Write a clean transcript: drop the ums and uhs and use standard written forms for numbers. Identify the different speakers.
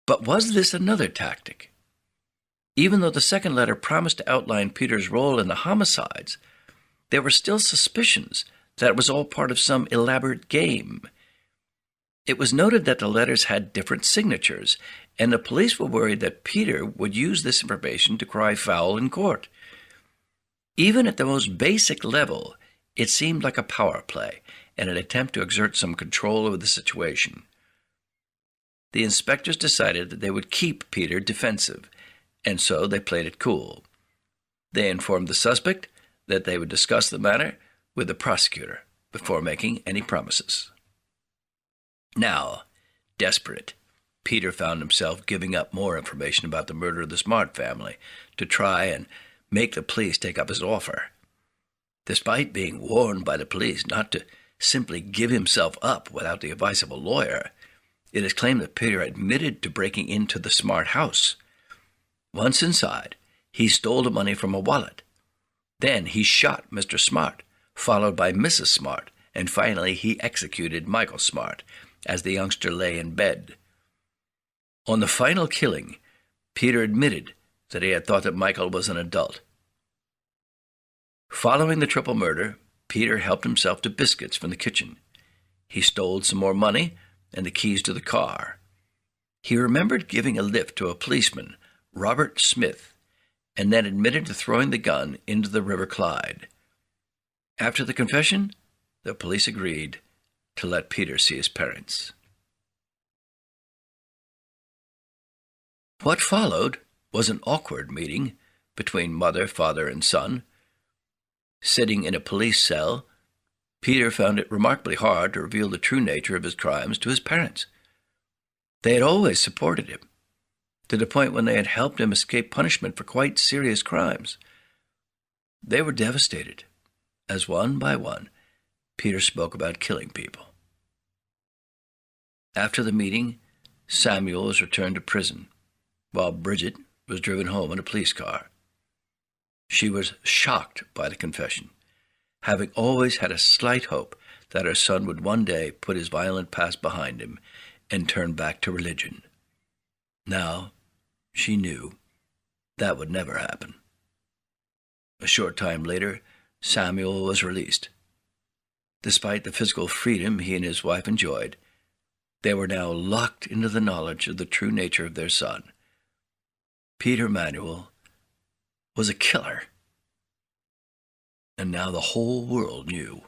Speaker 1: But was this another tactic? Even though the second letter promised to outline Peter's role in the homicides, there were still suspicions that it was all part of some elaborate game. It was noted that the letters had different signatures, and the police were worried that Peter would use this information to cry foul in court. Even at the most basic level, it seemed like a power play and an attempt to exert some control over the situation. The inspectors decided that they would keep Peter defensive, and so they played it cool. They informed the suspect that they would discuss the matter with the prosecutor before making any promises. Now, desperate, Peter found himself giving up more information about the murder of the Smart family to try and make the police take up his offer. Despite being warned by the police not to simply give himself up without the advice of a lawyer, it is claimed that Peter admitted to breaking into the Smart house. Once inside, he stole the money from a wallet. Then he shot Mr. Smart, followed by Mrs. Smart, and finally he executed Michael Smart as the youngster lay in bed. On the final killing, Peter admitted that he had thought that Michael was an adult. Following the triple murder, Peter helped himself to biscuits from the kitchen. He stole some more money and the keys to the car. He remembered giving a lift to a policeman, Robert Smith, and then admitted to throwing the gun into the River Clyde. After the confession, the police agreed to let Peter see his parents. What followed was an awkward meeting between mother, father, and son. Sitting in a police cell, Peter found it remarkably hard to reveal the true nature of his crimes to his parents. They had always supported him, to the point when they had helped him escape punishment for quite serious crimes. They were devastated, as one by one, Peter spoke about killing people. After the meeting, Samuel was returned to prison, while Bridget was driven home in a police car. She was shocked by the confession, having always had a slight hope that her son would one day put his violent past behind him and turn back to religion. Now, she knew that would never happen. A short time later, Samuel was released. Despite the physical freedom he and his wife enjoyed, they were now locked into the knowledge of the true nature of their son. Peter Manuel was a killer, and now the whole world knew.